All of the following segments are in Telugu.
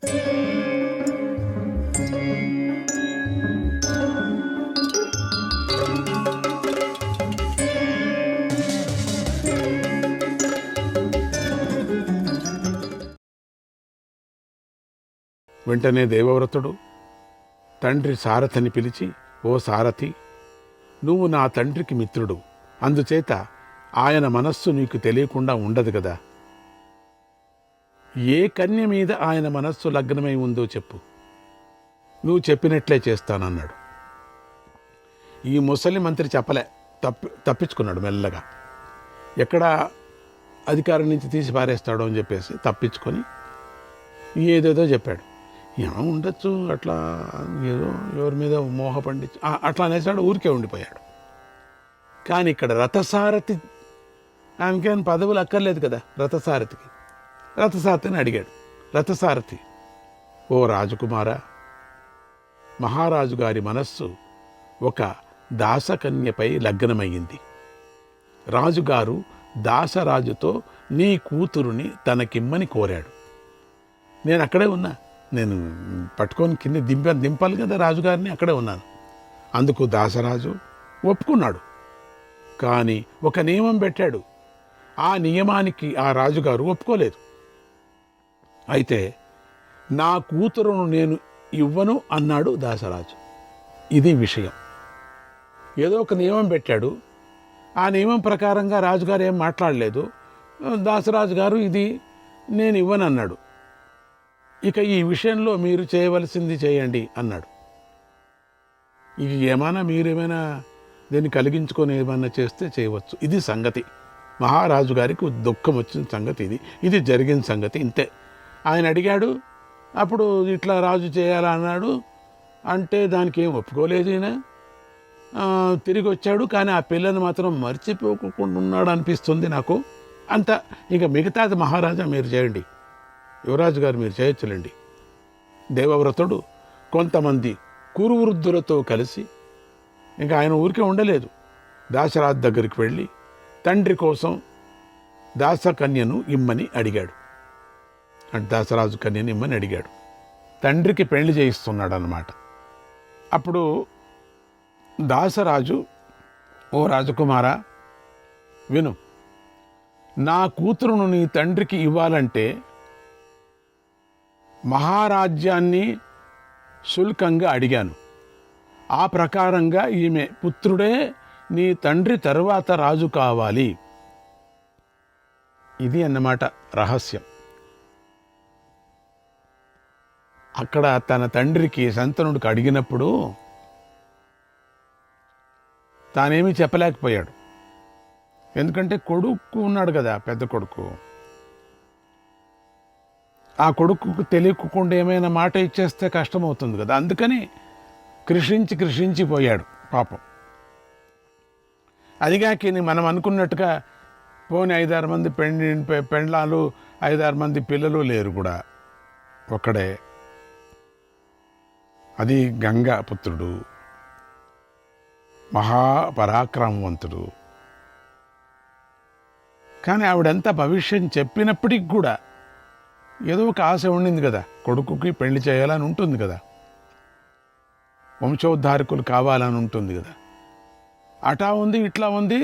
వెంటనే దేవవ్రతుడు తండ్రి సారథిని పిలిచి, ఓ సారథి, నువ్వు నా తండ్రికి మిత్రుడు, అందుచేత ఆయన మనస్సు నీకు తెలియకుండా ఉండదు కదా. ఏ కన్య మీద ఆయన మనస్సు లగ్నమై ఉందో చెప్పు, నువ్వు చెప్పినట్లే చేస్తానన్నాడు. ఈ ముసలి మంత్రి చెప్పలే, తప్పించుకున్నాడు మెల్లగా. ఎక్కడ అధికారం నుంచి తీసి పారేస్తాడో అని చెప్పేసి తప్పించుకొని ఏదేదో చెప్పాడు. ఉండొచ్చు అట్లా, ఏదో ఎవరి మీద మోహ పండించి అట్లా అనేసాడు, ఊరికే ఉండిపోయాడు. కానీ ఇక్కడ రథసారథి, ఆమెకేం పదవులు అక్కర్లేదు కదా రథసారథికి. రథసారథిని అడిగాడు. రథసారథి, ఓ రాజకుమారా, మహారాజు గారి మనస్సు ఒక దాసకన్యపై లగ్నమయ్యింది. రాజుగారు దాసరాజుతో నీ కూతురుని తనకిమ్మని కోరాడు. నేను అక్కడే ఉన్నా, నేను పట్టుకొని కింద దింపాలి కదా రాజుగారిని, అక్కడే ఉన్నాను. అందుకు దాసరాజు ఒప్పుకున్నాడు. కానీ ఒక నియమం పెట్టాడు. ఆ నియమానికి ఆ రాజుగారు ఒప్పుకోలేదు. అయితే నా కూతురును నేను ఇవ్వను అన్నాడు దాసరాజు. ఇది విషయం. ఏదో ఒక నియమం పెట్టాడు. ఆ నియమం ప్రకారంగా రాజుగారు ఏం మాట్లాడలేదు. దాసరాజు గారు ఇది నేను ఇవ్వను అన్నాడు. ఇక ఈ విషయంలో మీరు చేయవలసింది చేయండి అన్నాడు. ఇక మీరేమైనా దీన్ని కలిగించుకొని ఏమన్నా చేస్తే చేయవచ్చు. ఇది సంగతి. మహారాజు గారికి దుఃఖం వచ్చిన సంగతి ఇది జరిగిన సంగతి ఇంతే. ఆయన అడిగాడు, అప్పుడు ఇట్లా రాజు చేయాలా అన్నాడు. అంటే దానికి ఏం ఒప్పుకోలేదు ఈయన. తిరిగి వచ్చాడు. కానీ ఆ పిల్లని మాత్రం మర్చిపోకుండా ఉన్నాడు అనిపిస్తుంది నాకు. అంత ఇక మిగతాది మహారాజా మీరు చేయండి, యువరాజు గారు మీరు చేయొచ్చులేండి. దేవవ్రతుడు కొంతమంది కురువృద్ధులతో కలిసి ఇంకా ఆయన ఊరికే ఉండలేదు. దాశరాజు దగ్గరికి వెళ్ళి తండ్రి కోసం దాసకన్యను ఇమ్మని అడిగాడు. అంటే దాసరాజు కన్యను ఇమ్మని అడిగాడు. తండ్రికి పెళ్లి చేయిస్తున్నాడు అన్నమాట. అప్పుడు దాసరాజు, ఓ రాజకుమారా విను, నా కూతురును నీ తండ్రికి ఇవ్వాలంటే మహారాజ్యాన్ని శుల్కంగా అడిగాను. ఆ ప్రకారంగా ఈమె పుత్రుడే నీ తండ్రి తరువాత రాజు కావాలి. ఇది అన్నమాట రహస్యం. అక్కడ తన తండ్రికి శంతనుడికి అడిగినప్పుడు తానేమీ చెప్పలేకపోయాడు. ఎందుకంటే కొడుకు ఉన్నాడు కదా, పెద్ద కొడుకు. ఆ కొడుకుకు తెలియకుండా ఏమైనా మాట ఇచ్చేస్తే కష్టమవుతుంది కదా. అందుకని కృషించిపోయాడు పాపం. అదిగాకి మనం అనుకున్నట్టుగా పోని 5-6 మంది పెండ్లాలు 5-6 మంది పిల్లలు లేరు కూడా, ఒక్కడే. అది గంగా పుత్రుడు, మహాపరాక్రమవంతుడు. కానీ ఆవిడంతా భవిష్యం చెప్పినప్పటికి కూడా ఏదో ఒక ఆశ ఉండింది కదా, కొడుకుకి పెళ్లి చేయాలని ఉంటుంది కదా, వంశోద్ధారకులు కావాలని ఉంటుంది కదా. అటా ఉంది ఇట్లా ఉంది.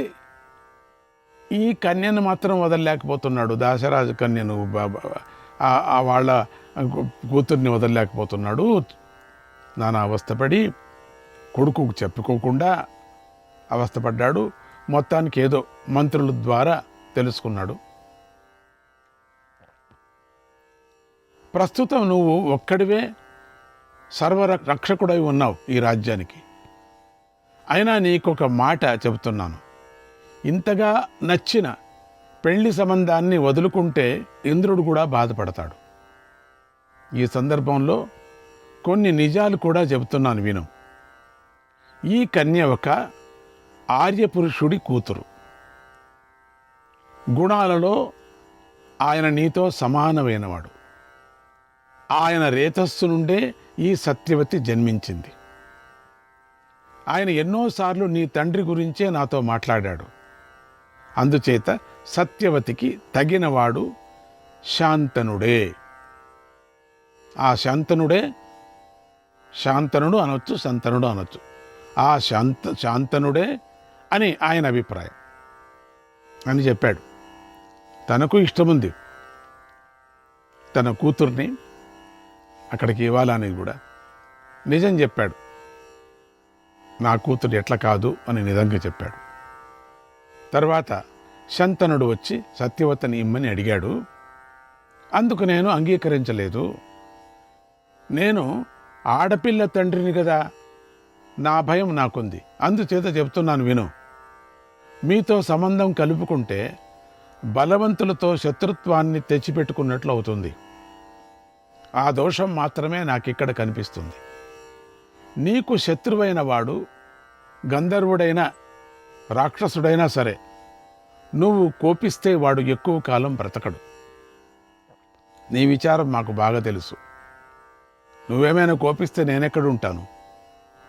ఈ కన్యను మాత్రం వదలలేకపోతున్నాడు. దాశరాజు కన్యను, వాళ్ళ కూతుర్ని వదలలేకపోతున్నాడు. నానా అవస్థపడి కొడుకుకు చెప్పుకోకుండా అవస్థపడ్డాడు. మొత్తానికి ఏదో మంత్రుల ద్వారా తెలుసుకున్నాడు. ప్రస్తుతం నువ్వు ఒక్కడివే సర్వరక్షకుడై ఉన్నావు ఈ రాజ్యానికి. అయినా నీకొక మాట చెబుతున్నాను. ఇంతగా నచ్చిన పెళ్లి సంబంధాన్ని వదులుకుంటే ఇంద్రుడు కూడా బాధపడతాడు. ఈ సందర్భంలో కొన్ని నిజాలు కూడా చెబుతున్నాను విను. ఈ కన్య ఒక ఆర్యపురుషుడి కూతురు. గుణాలలో ఆయన నీతో సమానమైనవాడు. ఆయన రేతస్సు నుండే ఈ సత్యవతి జన్మించింది. ఆయన ఎన్నోసార్లు నీ తండ్రి గురించే నాతో మాట్లాడాడు. అందుచేత సత్యవతికి తగినవాడు శాంతనుడే. ఆ శాంతనుడు అనొచ్చు, శంతనుడు అనొచ్చు. ఆ శాంతనుడే అని ఆయన అభిప్రాయం అని చెప్పాడు. తనకు ఇష్టముంది తన కూతుర్ని అక్కడికి ఇవ్వాలని కూడా. నిజం చెప్పాడు, నా కూతురు ఎట్లా కాదు అని నిజంగా చెప్పాడు. తర్వాత శంతనుడు వచ్చి సత్యవతిని ఇమ్మని అడిగాడు. అందుకు నేను అంగీకరించలేదు. నేను ఆడపిల్ల తండ్రిని కదా, నా భయం నాకుంది. అందుచేత చెప్తున్నాను విను. మీతో సంబంధం కలుపుకుంటే బలవంతులతో శత్రుత్వాన్ని తెచ్చిపెట్టుకున్నట్లు అవుతుంది. ఆ దోషం మాత్రమే నాకిక్కడ కనిపిస్తుంది. నీకు శత్రువైన వాడు గంధర్వుడైనా రాక్షసుడైనా సరే, నువ్వు కోపిస్తే వాడు ఎక్కువ కాలం బ్రతకడు. నీ విచారం మాకు బాగా తెలుసు. నువ్వేమైనా కోపిస్తే నేనెక్కడుంటాను?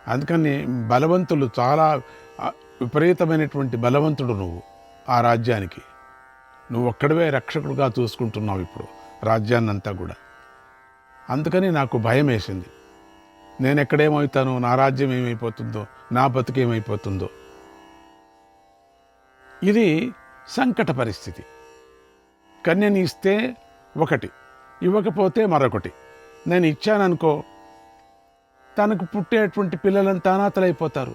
అందుకని బలవంతులు, చాలా విపరీతమైనటువంటి బలవంతుడు నువ్వు ఆ రాజ్యానికి. నువ్వు ఒక్కడివే రక్షకుడుగా చూసుకుంటున్నావు ఇప్పుడు రాజ్యాన్నంతా కూడా. అందుకని నాకు భయం వేసింది. నేను ఎక్కడేమవుతాను, నా రాజ్యం ఏమైపోతుందో, నా బతుకేమైపోతుందో. ఇది సంకట పరిస్థితి. కన్యని ఇస్తే ఒకటి, ఇవ్వకపోతే మరొకటి. నేను ఇచ్చాననుకో, తనకు పుట్టేటువంటి పిల్లలంతా అనాథలైపోతారు.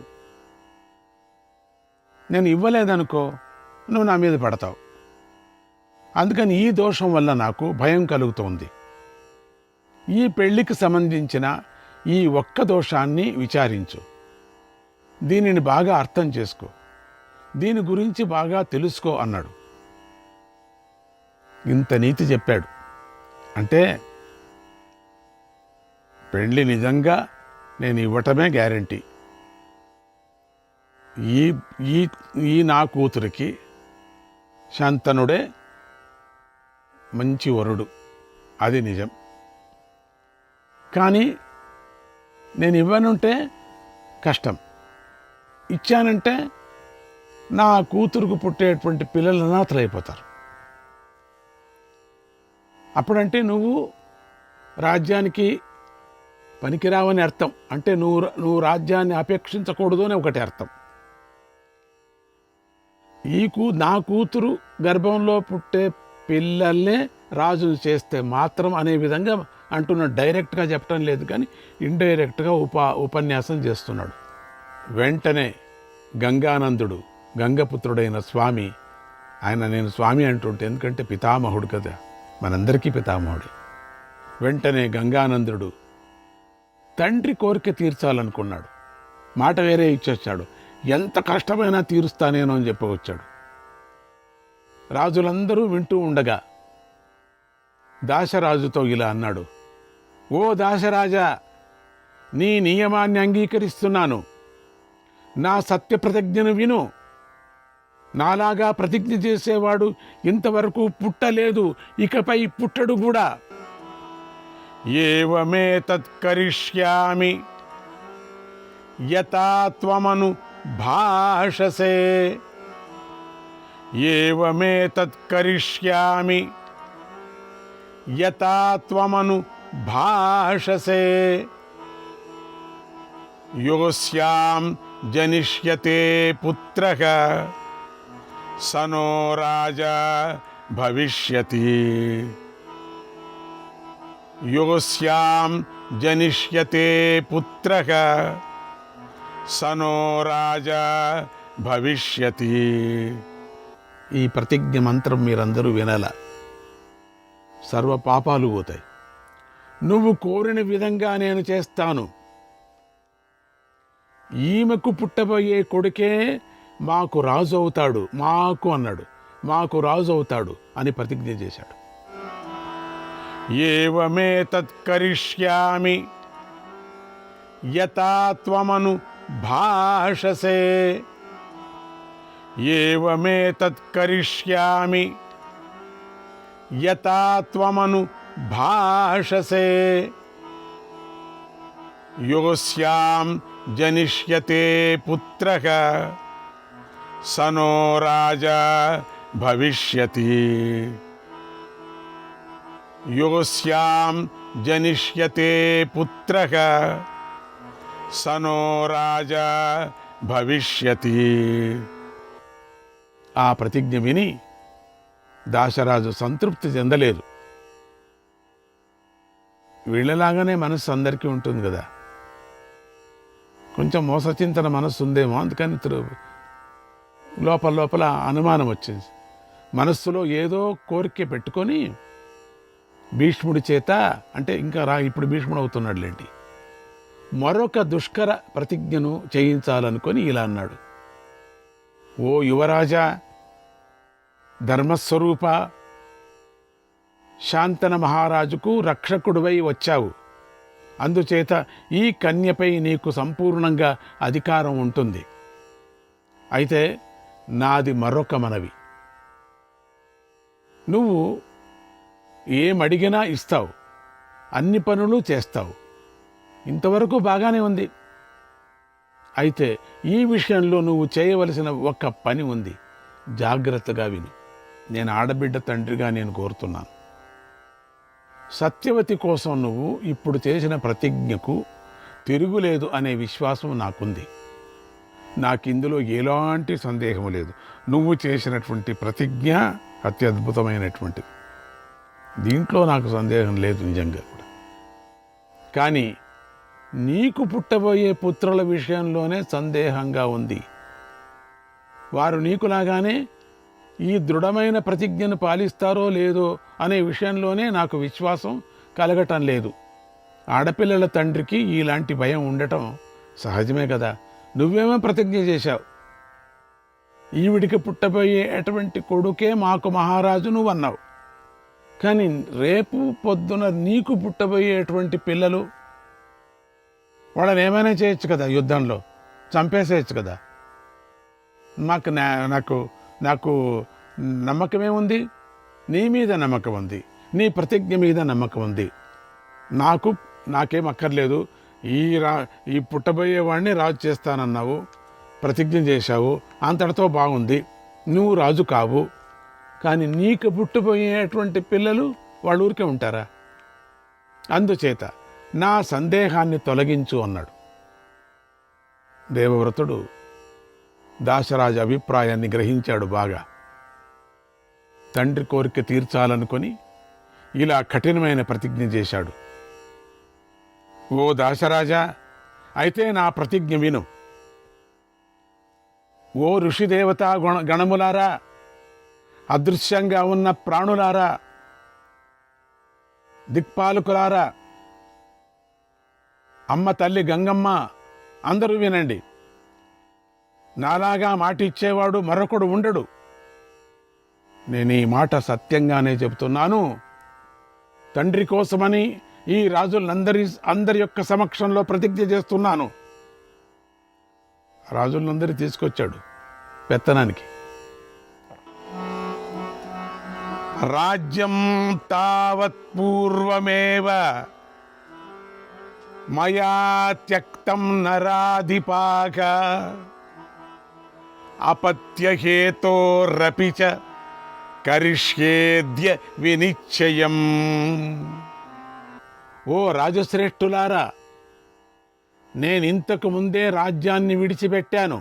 నేను ఇవ్వలేదనుకో, నువ్వు నా మీద పడతావు. అందుకని ఈ దోషం వల్ల నాకు భయం కలుగుతోంది. ఈ పెళ్లికి సంబంధించిన ఈ ఒక్క దోషాన్ని విచారించు. దీనిని బాగా అర్థం చేసుకో, దీని గురించి బాగా తెలుసుకో అన్నాడు. ఇంత నీతి చెప్పాడు అంటే పెళ్లి నిజంగా నేను ఇవ్వటమే గ్యారంటీ. ఈ నా కూతురికి శాంతనుడే మంచి వరుడు, అది నిజం. కానీ నేను ఇవ్వనుంటే కష్టం, ఇచ్చానంటే నా కూతురుకు పుట్టేటువంటి పిల్లలు అనాథలైపోతారు. అప్పుడంటే నువ్వు రాజ్యానికి పనికిరావని అర్థం. అంటే నువ్వు రాజ్యాన్ని అపేక్షించకూడదు అని ఒకటి అర్థం. నా కూతురు గర్భంలో పుట్టే పిల్లల్నే రాజును చేస్తే మాత్రం అనే విధంగా అంటున్నాడు. డైరెక్ట్గా చెప్పడం లేదు, కానీ ఇండైరెక్ట్గా ఉపన్యాసం చేస్తున్నాడు. వెంటనే గంగానందుడు, గంగపుత్రుడైన స్వామి, ఆయన నేను స్వామి అంటుంటే ఎందుకంటే పితామహుడు కదా, మనందరికీ పితామహుడే. వెంటనే గంగానందుడు తండ్రి కోరిక తీర్చాలనుకున్నాడు. మాట వేరే ఇచ్చొచ్చాడు. ఎంత కష్టమైనా తీరుస్తానేనో అని చెప్పవచ్చాడు. రాజులందరూ వింటూ ఉండగా దాశరాజుతో ఇలా అన్నాడు, ఓ దాశరాజా, నీ నియమాన్ని అంగీకరిస్తున్నాను. నా సత్యప్రతిజ్ఞను విను. నాలాగా ప్రతిజ్ఞ చేసేవాడు ఇంతవరకు పుట్టలేదు, ఇకపై పుట్టడు కూడా. ఏవమే తత్కరిష్యామి యథా త్వమను భాషసే. ఏవమే తత్కరిష్యామి యథా త్వమను భాషసే. యోస్యాం జనిష్యతే పుత్రః సనో రాజా భవిష్యతి. యోస్యాం జనిష్యతే పుత్రః సనో రాజా భవిష్యతి. ఈ ప్రతిజ్ఞ మంత్రం మీరందరూ వినాల. సర్వ పాపాలు పోతాయి. నువ్వు కోరిన విధంగా నేను చేస్తాను. ఈమెకు పుట్టబోయే కొడుకే మాకు రాజు అవుతాడు. మాకు అన్నాడు, మాకు రాజు అవుతాడు అని ప్రతిజ్ఞ చేశాడు. ఏవమే తత్కరిష్యామి యథా త్వమను భాషసే. ఏవమే తత్కరిష్యామి యథా త్వమను భాషసే. యోస్యాం జనిష్యతే పుత్రః సనో రాజా భవిష్యతి. యోస్యాం జనిష్యతే పుత్రః సనో రాజా భవిష్యతి. ఆ ప్రతిజ్ఞ విని దాశరాజు సంతృప్తి చెందలేదు. వీళ్ళలాగానే మనస్సు అందరికీ ఉంటుంది కదా, కొంచెం మోసచింతన మనస్సు ఉందేమో, అందుకని లోపల లోపల అనుమానం వచ్చింది. మనస్సులో ఏదో కోరిక పెట్టుకొని భీష్ముడి చేత, అంటే ఇంకా ఇప్పుడు భీష్ముడు అవుతున్నాడులేంటి, మరొక దుష్కర ప్రతిజ్ఞను చేయించాలనుకొని ఇలా అన్నాడు. ఓ యువరాజా, ధర్మస్వరూప, శాంతన మహారాజుకు రక్షకుడివై వచ్చావు. అందుచేత ఈ కన్యపై నీకు సంపూర్ణంగా అధికారం ఉంటుంది. అయితే నాది మరొక మనవి. నువ్వు ఏమడిగినా ఇస్తావు, అన్ని పనులు చేస్తావు, ఇంతవరకు బాగానే ఉంది. అయితే ఈ విషయంలో నువ్వు చేయవలసిన ఒక్క పని ఉంది, జాగ్రత్తగా విను. నేను ఆడబిడ్డ తండ్రిగా నేను కోరుతున్నాను. సత్యవతి కోసం నువ్వు ఇప్పుడు చేసిన ప్రతిజ్ఞకు తిరుగులేదు అనే విశ్వాసం నాకుంది. నాకిందులో ఎలాంటి సందేహం లేదు. నువ్వు చేసినటువంటి ప్రతిజ్ఞ అత్యద్భుతమైనటువంటిది, దీంట్లో నాకు సందేహం లేదు నిజంగా కూడా. కానీ నీకు పుట్టబోయే పుత్రుల విషయంలోనే సందేహంగా ఉంది. వారు నీకులాగానే ఈ దృఢమైన ప్రతిజ్ఞను పాలిస్తారో లేదో అనే విషయంలోనే నాకు విశ్వాసం కలగటం లేదు. ఆడపిల్లల తండ్రికి ఇలాంటి భయం ఉండటం సహజమే కదా. నువ్వేమో ప్రతిజ్ఞ చేశావు, ఈవిడికి పుట్టబోయే అటువంటి కొడుకే మాకు మహారాజు నువ్వు అన్నావు. కానీ రేపు పొద్దున నీకు పుట్టబోయేటువంటి పిల్లలు, వాళ్ళని ఏమైనా చేయొచ్చు కదా, యుద్ధంలో చంపేసేయచ్చు కదా. నాకు నమ్మకమే ఉంది, నీ మీద నమ్మకం ఉంది, నీ ప్రతిజ్ఞ మీద నమ్మకం ఉంది. నాకేం అక్కర్లేదు. ఈ పుట్టబోయేవాడిని రాజు చేస్తానన్నావు, ప్రతిజ్ఞ చేశావు, అంతటితో బాగుంది. నువ్వు రాజు కావు. కానీ నీకు పుట్టబోయేటువంటి పిల్లలు వాళ్ళ ఊరికే ఉంటారా? అందుచేత నా సందేహాన్ని తొలగించు అన్నాడు. దేవవ్రతుడు దాశరాజు అభిప్రాయాన్ని గ్రహించాడు బాగా. తండ్రి కోరిక తీర్చాలనుకొని ఇలా కఠినమైన ప్రతిజ్ఞ చేశాడు. ఓ దాశరాజా, అయితే నా ప్రతిజ్ఞ విను. ఓ ఋషిదేవతా గణములారా, అదృశ్యంగా ఉన్న ప్రాణులారా, దిక్పాలకులారా, అమ్మ తల్లి గంగమ్మ, అందరూ వినండి. నాలాగా మాట ఇచ్చేవాడు మరొకడు ఉండడు. నేను ఈ మాట సత్యంగానే చెబుతున్నాను. తండ్రి కోసమని ఈ అందరి యొక్క సమక్షంలో ప్రతిజ్ఞ చేస్తున్నాను. రాజులందరి తీసుకొచ్చాడు పెత్తనానికి. రాజ్యం తావత్ పూర్వమేవ మయా త్యక్తం నరాధిపాక అపత్యహేతోరపి చ కరిష్యేద్య వినిశ్చయం. ఓ రాజశ్రేష్ఠులారా, నేనింతకు ముందే రాజ్యాన్ని విడిచిపెట్టాను.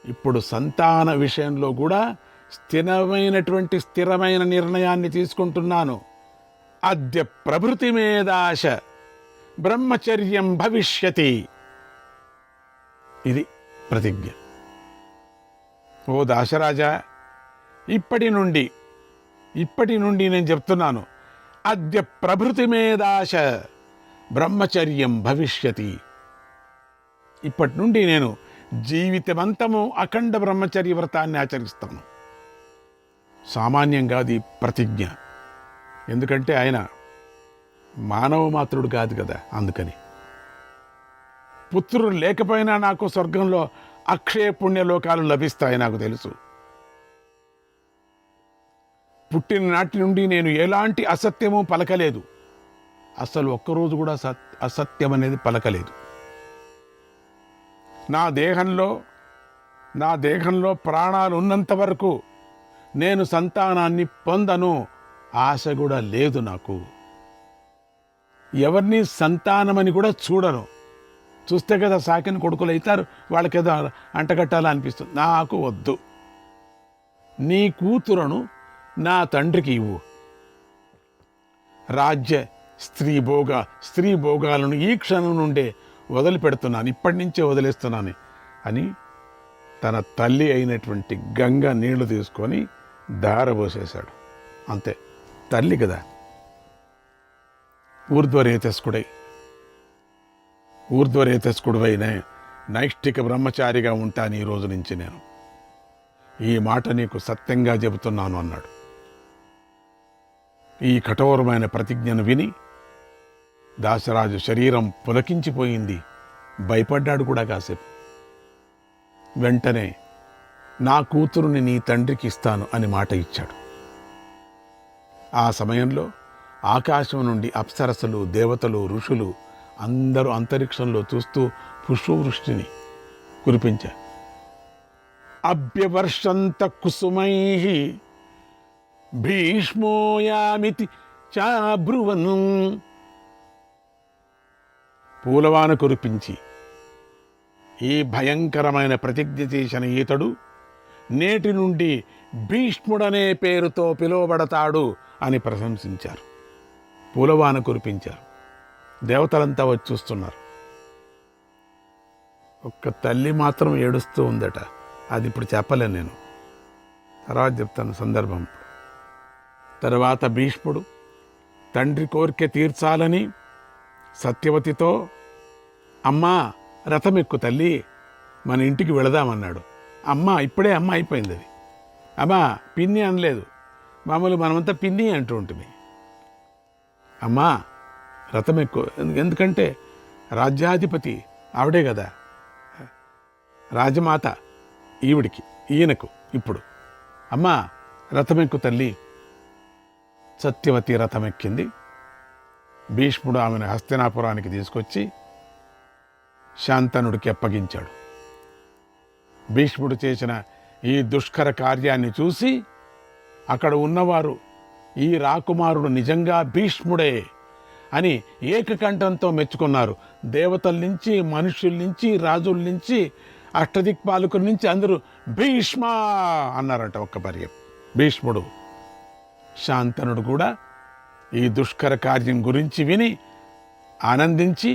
ఇప్పుడు సంతాన విషయంలో కూడా స్థిరమైన నిర్ణయాన్ని తీసుకుంటున్నాను. అద్య ప్రభృతి మేదాశ బ్రహ్మచర్యం భవిష్యతి. ఇది ప్రతిజ్ఞ. ఓ దాశరాజా, ఇప్పటి నుండి నేను చెప్తున్నాను, అద్య ప్రభృతి మేదాశ బ్రహ్మచర్యం భవిష్యతి. ఇప్పటి నుండి నేను జీవితమంతము అఖండ బ్రహ్మచర్య వ్రతాన్ని ఆచరిస్తాను. సామాన్యంగా అది ప్రతిజ్ఞ. ఎందుకంటే ఆయన మానవ మాత్రుడు కాదు కదా. అందుకని పుత్రుడు లేకపోయినా నాకు స్వర్గంలో అక్షయ పుణ్యలోకాలు లభిస్తాయి, నాకు తెలుసు. పుట్టిన నాటి నుండి నేను ఎలాంటి అసత్యము పలకలేదు. అసలు ఒక్కరోజు కూడా అసత్యం అనేది పలకలేదు. నా దేహంలో ప్రాణాలు ఉన్నంత వరకు నేను సంతానాన్ని పొందను. ఆశ కూడా లేదు నాకు. ఎవరిని సంతానమని కూడా చూడను. చూస్తే కదా సాకిన కొడుకులు అవుతారు, వాళ్ళకేదో అంటగట్టాలా అనిపిస్తుంది. నాకు వద్దు, నీ కూతురును నా తండ్రికి ఇవ్వు, రాజ్య స్త్రీ భోగాలను ఈ క్షణం నుండే వదిలిపెడుతున్నాను, ఇప్పటి నుంచే వదిలేస్తున్నాను అని తన తల్లి అయినటువంటి గంగ నీళ్లు తీసుకొని దారబోసేశాడు. అంతే, తల్లి కదా. ఊర్ధ్వరేతస్కుడువైన నైష్ఠిక బ్రహ్మచారిగా ఉంటాను ఈ రోజు నుంచి నేను. ఈ మాట నీకు సత్యంగా చెబుతున్నాను అన్నాడు. ఈ కఠోరమైన ప్రతిజ్ఞను విని దాశరాజు శరీరం పులకించిపోయింది. భయపడ్డాడు కూడా కాసేపు. వెంటనే నా కూతురుని నీ తండ్రికి ఇస్తాను అని మాట ఇచ్చాడు. ఆ సమయంలో ఆకాశం నుండి అప్సరసలు, దేవతలు, ఋషులు అందరూ అంతరిక్షంలో చూస్తూ పుష్పవృష్టిని కురిపించారు. అభ్యవర్షంత కుసుమై భీష్మోయామితి చాబ్రువను. పూలవాన కురిపించి ఈ భయంకరమైన ప్రతిజ్ఞ చేసిన ఈతడు నేటి నుండి భీష్ముడనే పేరుతో పిలువబడతాడు అని ప్రశంసించారు. పూలవాన కురిపించారు. దేవతలంతా వచ్చి చూస్తున్నారు. ఒక్క తల్లి మాత్రం ఏడుస్తూ ఉందట. అది ఇప్పుడు చెప్పలేను నేను, తర్వాత చెప్తాను సందర్భం. తర్వాత భీష్ముడు తండ్రి కోరిక తీర్చాలని సత్యవతితో, అమ్మా రథమెక్కు తల్లి, మన ఇంటికి వెళదామన్నాడు. అమ్మ ఇప్పుడే అమ్మ అయిపోయింది. అది అమ్మా పిన్ని అనలేదు. మామూలు మనమంతా పిన్ని అంటూ ఉంటుంది. అమ్మా రథమెక్కు, ఎందుకంటే రాజ్యాధిపతి ఆవిడే కదా, రాజమాత ఈయనకు ఇప్పుడు. అమ్మా రథమెక్కు తల్లి. సత్యవతి రథమెక్కింది. భీష్ముడు ఆమెను హస్తినాపురానికి తీసుకొచ్చి శాంతనుడికి అప్పగించాడు. భీష్ముడు చేసిన ఈ దుష్కర కార్యాన్ని చూసి అక్కడ ఉన్నవారు ఈ రాకుమారుడు నిజంగా భీష్ముడే అని ఏకకంఠంతో మెచ్చుకున్నారు. దేవతల నుంచి, మనుషుల నుంచి, రాజుల నుంచి, అష్టదిక్పాలకుల నుంచి అందరూ భీష్మ అన్నారంట ఒక్క పర్యం. భీష్ముడు, శాంతనుడు కూడా ఈ దుష్కర కార్యం గురించి విని ఆనందించి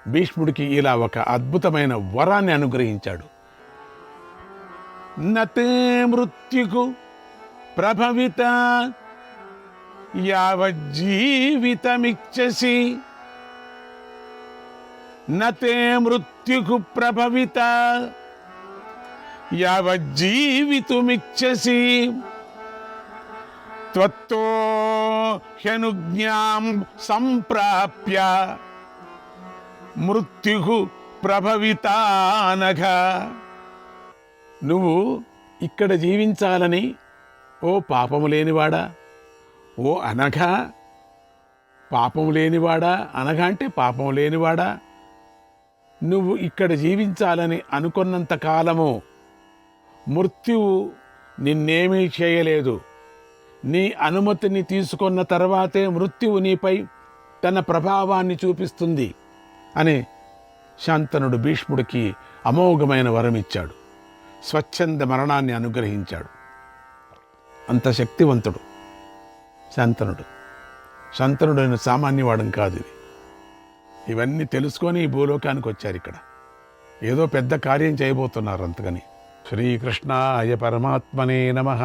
భీష్ముడికి ఇలా ఒక అద్భుతమైన వరాన్ని అనుగ్రహించాడు. నతే మృత్యుకు ప్రభవిత యావజ్జీవితమిచ్చసి, నతే మృత్యుకు ప్రభవిత యావజ్జీవితుమిచ్చసి, త్వత్తో హ్యనుజ్ఞాం సంప్రాప్య మృత్యు ప్రభవితానఘ. నువ్వు ఇక్కడ జీవించాలని ఓ పాపము లేనివాడా, ఓ అనఘ, పాపము లేనివాడా, అనఘ అంటే పాపము లేనివాడా, నువ్వు ఇక్కడ జీవించాలని అనుకున్నంత కాలము మృత్యువు నిన్నేమీ చేయలేదు. నీ అనుమతిని తీసుకున్న తర్వాతే మృత్యువు నీపై తన ప్రభావాన్ని చూపిస్తుంది అని శాంతనుడు భీష్ముడికి అమోఘమైన వరం ఇచ్చాడు. స్వచ్ఛంద మరణాన్ని అనుగ్రహించాడు. అంత శక్తివంతుడు శాంతనుడు. శాంతనుడైన సామాన్యవాడం కాదు. ఇవన్నీ తెలుసుకొని ఈ భూలోకానికి వచ్చారు. ఇక్కడ ఏదో పెద్ద కార్యం చేయబోతున్నారు. అంతకని శ్రీకృష్ణాయ పరమాత్మనే నమః.